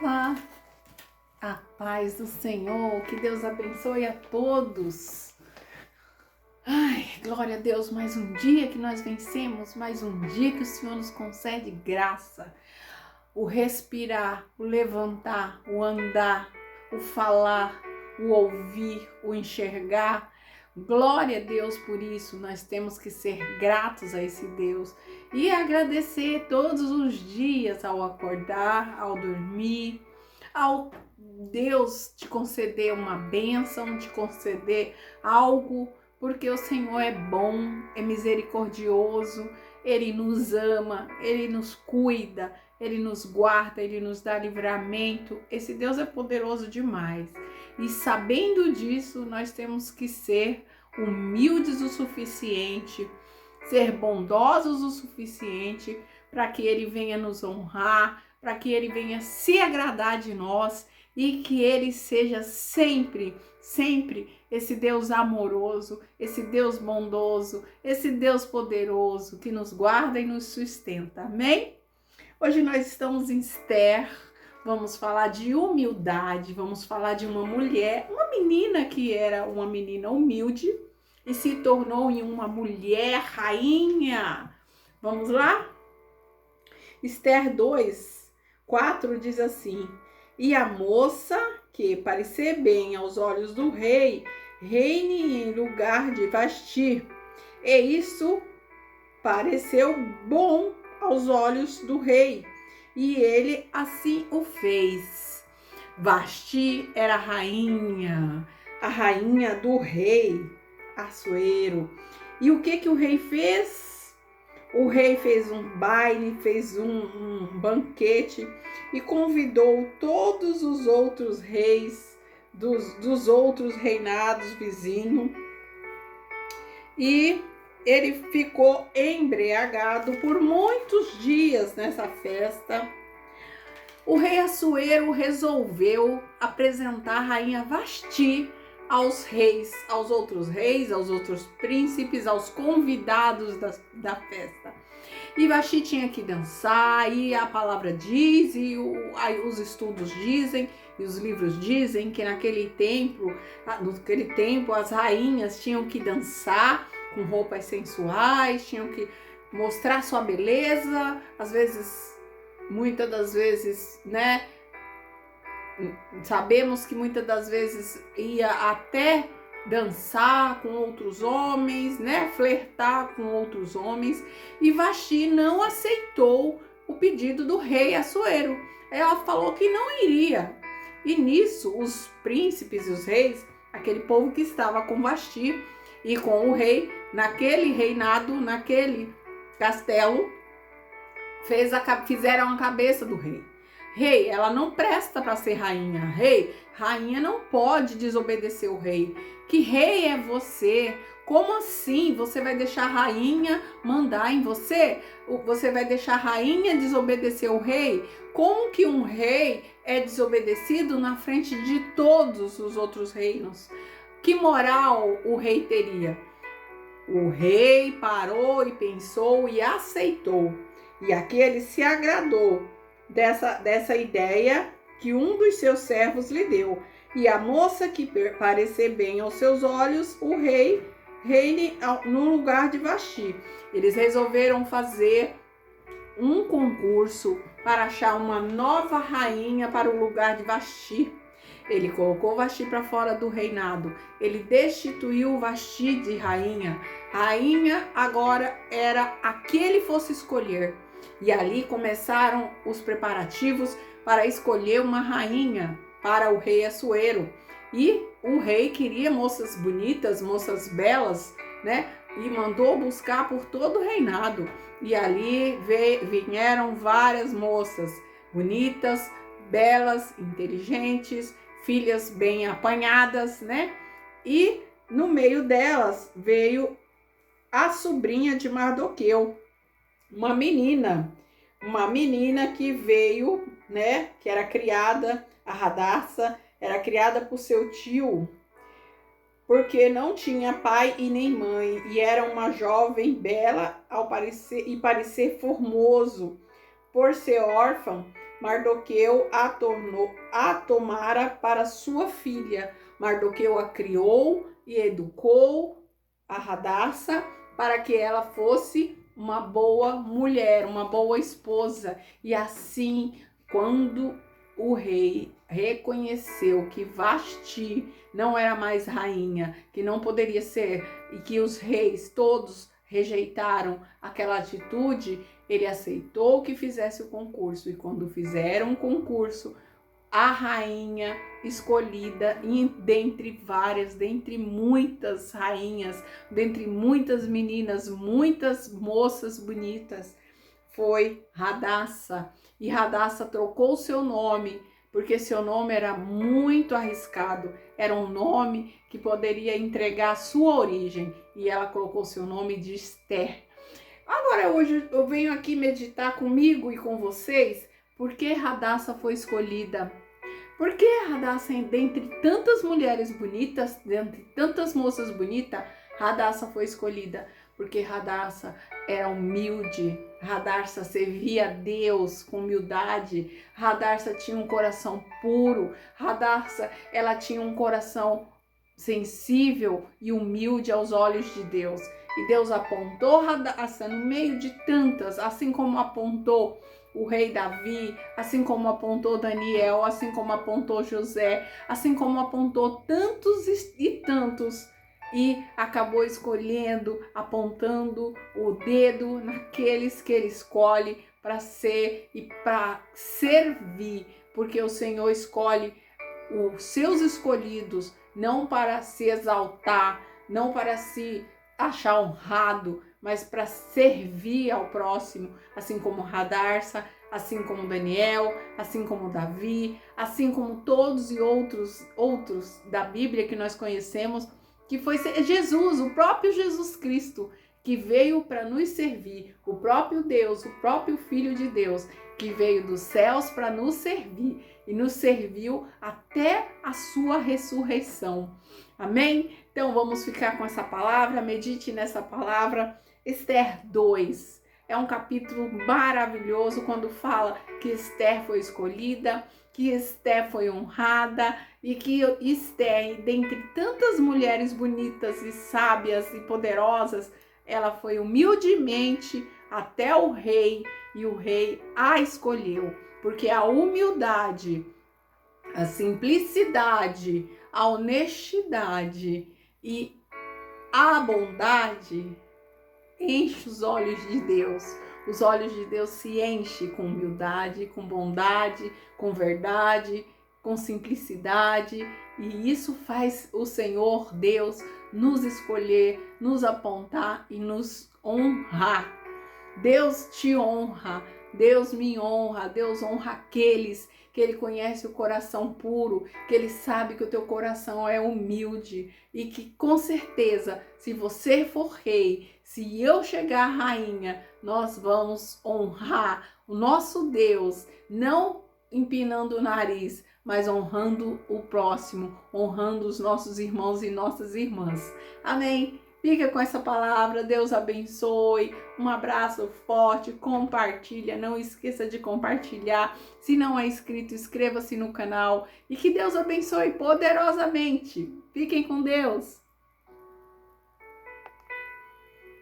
Olá, a paz do Senhor, que Deus abençoe a todos. Ai, glória a Deus, mais um dia que nós vencemos, mais um dia que o Senhor nos concede graça. O respirar, o levantar, o andar, o falar, o ouvir, o enxergar. Glória a Deus por isso, nós temos que ser gratos a esse Deus e agradecer todos os dias ao acordar, ao dormir, ao Deus te conceder uma bênção, te conceder algo, porque o Senhor é bom, é misericordioso, Ele nos ama, Ele nos cuida, Ele nos guarda, Ele nos dá livramento. Esse Deus é poderoso demais. E sabendo disso, nós temos que ser humildes o suficiente, ser bondosos o suficiente para que Ele venha nos honrar, para que Ele venha se agradar de nós e que Ele seja sempre, sempre esse Deus amoroso, esse Deus bondoso, esse Deus poderoso que nos guarda e nos sustenta. Amém? Hoje nós estamos em Esther. Vamos falar de humildade, vamos falar de uma mulher, uma menina que era uma menina humilde e se tornou em uma mulher rainha. Vamos lá? Esther 2:4 diz assim: e a moça que parecer bem aos olhos do rei, reine em lugar de Vasti. E isso pareceu bom aos olhos do rei. E ele assim o fez. Vasti era a rainha do rei Assuero. E o que o rei fez? O rei fez um baile, fez um banquete e convidou todos os outros reis dos outros reinados vizinhos. E ele ficou embriagado por muitos dias nessa festa. O rei Assuero resolveu apresentar a rainha Vasti aos reis, aos outros príncipes, aos convidados da festa. E Vasti tinha que dançar, e a palavra diz, e os estudos dizem, e os livros dizem que naquele tempo as rainhas tinham que dançar com roupas sensuais, tinham que mostrar sua beleza, muitas das vezes, né? Sabemos que muitas das vezes ia até dançar com outros homens, né? Flertar com outros homens. E Vasti não aceitou o pedido do rei Assuero. Ela falou que não iria. E nisso, os príncipes e os reis, aquele povo que estava com Vasti e com o rei, naquele reinado, naquele castelo, fizeram a cabeça do rei. Rei, ela não presta para ser rainha. Rei, rainha não pode desobedecer o rei. Que rei é você? Como assim você vai deixar a rainha mandar em você? Você vai deixar a rainha desobedecer o rei? Como que um rei é desobedecido na frente de todos os outros reinos? Que moral o rei teria? O rei parou e pensou e aceitou. E aqui ele se agradou dessa ideia que um dos seus servos lhe deu. E a moça que parecer bem aos seus olhos, o rei reine no lugar de Vasti. Eles resolveram fazer um concurso para achar uma nova rainha para o lugar de Vasti. Ele colocou Vasti para fora do reinado. Ele destituiu Vasti de rainha. A rainha agora era a que ele fosse escolher. E ali começaram os preparativos para escolher uma rainha para o rei Assuero. E o rei queria moças bonitas, moças belas, né? E mandou buscar por todo o reinado. E ali vieram várias moças bonitas, belas, inteligentes, filhas bem apanhadas, né? E no meio delas veio a sobrinha de Mardoqueu, uma menina que veio, né? Que era criada, a Radassa, era criada por seu tio, porque não tinha pai e nem mãe, e era uma jovem bela ao parecer formoso. Por ser órfã, Mardoqueu a tomara para sua filha. Mardoqueu a criou e educou a Hadassa para que ela fosse uma boa mulher, uma boa esposa. E assim, quando o rei reconheceu que Vasti não era mais rainha, que não poderia ser, e que os reis todos rejeitaram aquela atitude, ele aceitou que fizesse o concurso. E quando fizeram o concurso, a rainha escolhida, dentre muitas rainhas, dentre muitas meninas, muitas moças bonitas, foi Hadassa. E Hadassa trocou seu nome, porque seu nome era muito arriscado, era um nome que poderia entregar a sua origem, e ela colocou seu nome de Esther. Agora hoje eu venho aqui meditar comigo e com vocês, por que Hadassa foi escolhida? Por que Hadassa, dentre tantas mulheres bonitas, dentre tantas moças bonitas, Hadassa foi escolhida? Porque Hadassa era humilde, Hadassa servia a Deus com humildade, Hadassa tinha um coração puro, Hadassa, ela tinha um coração sensível e humilde aos olhos de Deus. E Deus apontou Hadassa no meio de tantas, assim como apontou o rei Davi, assim como apontou Daniel, assim como apontou José, assim como apontou tantos e tantos, e acabou escolhendo, apontando o dedo naqueles que ele escolhe para ser e para servir, porque o Senhor escolhe os seus escolhidos não para se exaltar, não para se achar honrado, mas para servir ao próximo, assim como Hadassa, assim como Daniel, assim como Davi, assim como todos e outros da Bíblia que nós conhecemos, que foi Jesus, o próprio Jesus Cristo, que veio para nos servir, o próprio Deus, o próprio Filho de Deus, que veio dos céus para nos servir e nos serviu até a sua ressurreição. Amém? Então vamos ficar com essa palavra, medite nessa palavra. Esther 2 é um capítulo maravilhoso quando fala que Esther foi escolhida, que Esther foi honrada e que Esther, dentre tantas mulheres bonitas e sábias e poderosas, ela foi humildemente até o rei e o rei a escolheu, porque a humildade, a simplicidade, a honestidade e a bondade enche os olhos de Deus. Os olhos de Deus se enchem com humildade, com bondade, com verdade, com simplicidade. E isso faz o Senhor Deus nos escolher, nos apontar e nos honrar. Deus te honra, Deus me honra, Deus honra aqueles que Ele conhece o coração puro, que Ele sabe que o teu coração é humilde e que com certeza, se você for rei, se eu chegar rainha, nós vamos honrar o nosso Deus, não empinando o nariz, mas honrando o próximo, honrando os nossos irmãos e nossas irmãs. Amém? Fica com essa palavra, Deus abençoe, um abraço forte, compartilha, não esqueça de compartilhar, se não é inscrito, inscreva-se no canal e que Deus abençoe poderosamente. Fiquem com Deus!